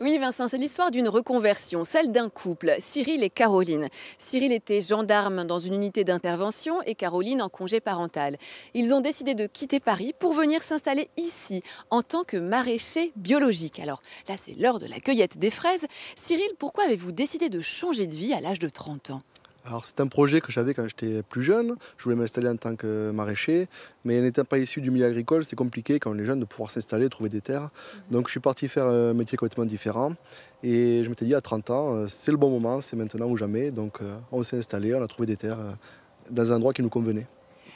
Oui, Vincent, c'est l'histoire d'une reconversion, celle d'un couple, Cyril et Caroline. Cyril était gendarme dans une unité d'intervention et Caroline en congé parental. Ils ont décidé de quitter Paris pour venir s'installer ici en tant que maraîchers biologiques. Alors là, c'est l'heure de la cueillette des fraises. Cyril, pourquoi avez-vous décidé de changer de vie à l'âge de 30 ans? Alors c'est un projet que j'avais quand j'étais plus jeune. Je voulais m'installer en tant que maraîcher, mais n'étant pas issu du milieu agricole, c'est compliqué quand on est jeune de pouvoir s'installer, trouver des terres. Donc je suis parti faire un métier complètement différent. Et je m'étais dit à 30 ans, c'est le bon moment, c'est maintenant ou jamais. Donc on s'est installé, on a trouvé des terres dans un endroit qui nous convenait.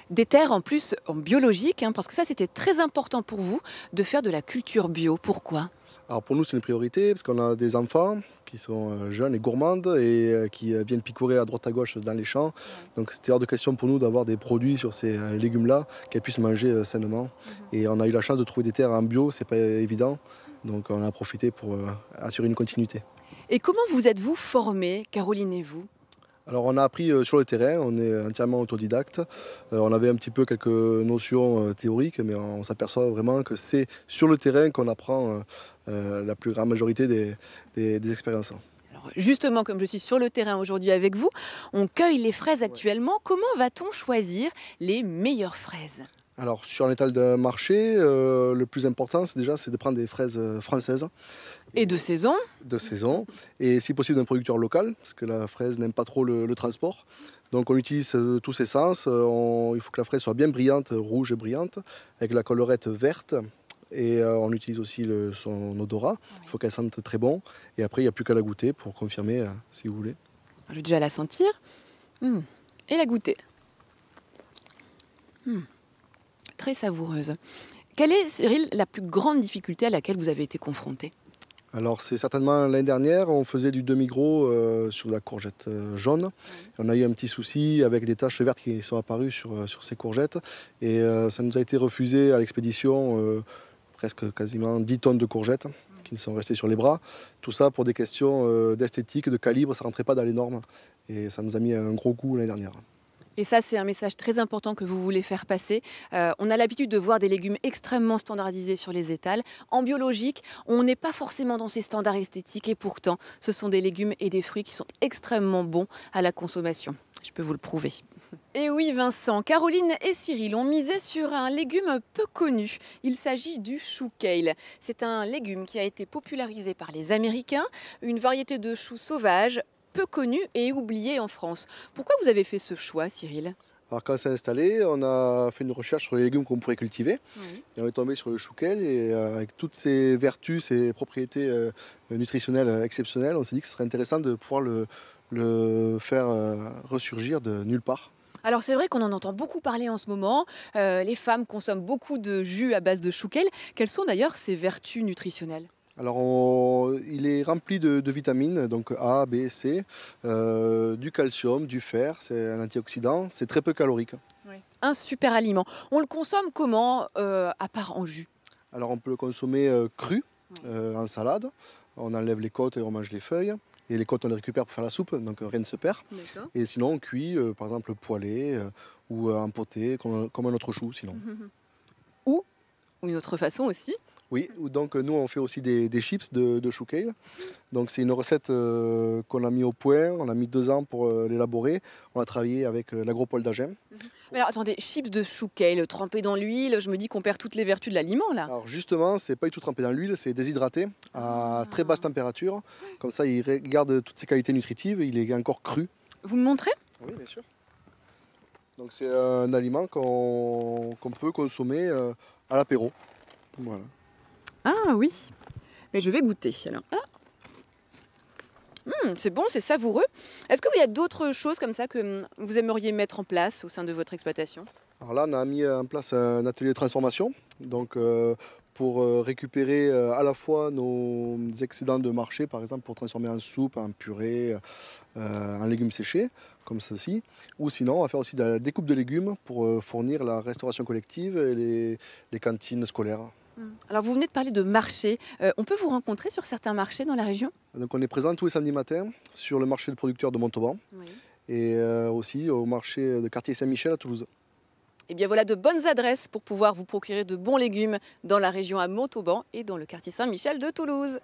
Des terres en plus en biologique, parce que ça c'était très important pour vous de faire de la culture bio. Pourquoi? Alors pour nous c'est une priorité parce qu'on a des enfants qui sont jeunes et gourmandes et qui viennent picorer à droite à gauche dans les champs. Donc c'était hors de question pour nous d'avoir des produits sur ces légumes-là qu'elles puissent manger sainement. Et on a eu la chance de trouver des terres en bio, c'est pas évident. Donc on a profité pour assurer une continuité. Et comment vous êtes-vous formés, Caroline et vous? Alors on a appris sur le terrain, on est entièrement autodidacte. On avait un petit peu quelques notions théoriques, mais on s'aperçoit vraiment que c'est sur le terrain qu'on apprend la plus grande majorité des expériences. Alors justement, comme je suis sur le terrain aujourd'hui avec vous, on cueille les fraises actuellement. Comment va-t-on choisir les meilleures fraises? Alors sur un étal de marché, le plus important c'est de prendre des fraises françaises. Et de saison? De saison, et si possible d'un producteur local, parce que la fraise n'aime pas trop le transport. Donc on utilise tous ces sens, il faut que la fraise soit bien brillante, rouge et brillante, avec la collerette verte. Et on utilise aussi son odorat, il faut qu'elle sente très bon. Et après il n'y a plus qu'à la goûter pour confirmer si vous voulez. Je vais déjà la sentir. Et la goûter. Très savoureuse. Quelle est, Cyril, la plus grande difficulté à laquelle vous avez été confronté? Alors c'est certainement l'année dernière, on faisait du demi-gros sur la courgette jaune. On a eu un petit souci avec des taches vertes qui sont apparues sur ces courgettes. Et ça nous a été refusé à l'expédition, presque quasiment 10 tonnes de courgettes qui nous sont restées sur les bras. Tout ça pour des questions d'esthétique, de calibre, ça ne rentrait pas dans les normes. Et ça nous a mis un gros coup l'année dernière. Et ça, c'est un message très important que vous voulez faire passer. On a l'habitude de voir des légumes extrêmement standardisés sur les étals. En biologique, on n'est pas forcément dans ces standards esthétiques et pourtant, ce sont des légumes et des fruits qui sont extrêmement bons à la consommation. Je peux vous le prouver. Et oui, Vincent, Caroline et Cyril ont misé sur un légume peu connu. Il s'agit du chou kale. C'est un légume qui a été popularisé par les Américains, une variété de chou sauvage, peu connu et oublié en France. Pourquoi vous avez fait ce choix, Cyril? Alors quand on s'est installé, on a fait une recherche sur les légumes qu'on pourrait cultiver. Oui. Et on est tombé sur le chou kale et avec toutes ses vertus, ses propriétés nutritionnelles exceptionnelles, on s'est dit que ce serait intéressant de pouvoir le faire ressurgir de nulle part. Alors c'est vrai qu'on en entend beaucoup parler en ce moment. Les femmes consomment beaucoup de jus à base de chou kale. Quelles sont d'ailleurs ses vertus nutritionnelles? Alors il est rempli de vitamines, donc A, B, C, du calcium, du fer, c'est un antioxydant, c'est très peu calorique. Oui. Un super aliment. On le consomme comment, à part en jus? Alors on peut le consommer cru, en salade, on enlève les côtes et on mange les feuilles. Et les côtes on les récupère pour faire la soupe, donc rien ne se perd. D'accord. Et sinon on cuit, par exemple poêlé ou empoté, comme un autre chou sinon. Ou une autre façon aussi. Oui, donc nous on fait aussi des chips de chou kale. Donc c'est une recette qu'on a mis au point, on a mis 2 ans pour l'élaborer. On a travaillé avec l'agropole d'Agen. Mais alors, attendez, chips de chou kale trempés dans l'huile, je me dis qu'on perd toutes les vertus de l'aliment là. Alors justement, c'est pas du tout trempé dans l'huile, c'est déshydraté à très basse température. Comme ça, il garde toutes ses qualités nutritives, il est encore cru. Vous me montrez? Oui, bien sûr. Donc c'est un aliment qu'on peut consommer à l'apéro. Voilà. Ah oui. Mais je vais goûter alors. C'est bon, c'est savoureux. Est-ce qu'il y a d'autres choses comme ça que vous aimeriez mettre en place au sein de votre exploitation? Alors là, on a mis en place un atelier de transformation. Donc pour récupérer à la fois nos excédents de marché, par exemple pour transformer en soupe, en purée, en légumes séchés, comme ceci. Ou sinon, on va faire aussi de la découpe de légumes pour fournir la restauration collective et les cantines scolaires. Alors vous venez de parler de marché. On peut vous rencontrer sur certains marchés dans la région? Donc on est présent tous les samedis matins sur le marché de producteurs de Montauban Oui. et aussi au marché de quartier Saint-Michel à Toulouse. Et bien voilà de bonnes adresses pour pouvoir vous procurer de bons légumes dans la région à Montauban et dans le quartier Saint-Michel de Toulouse.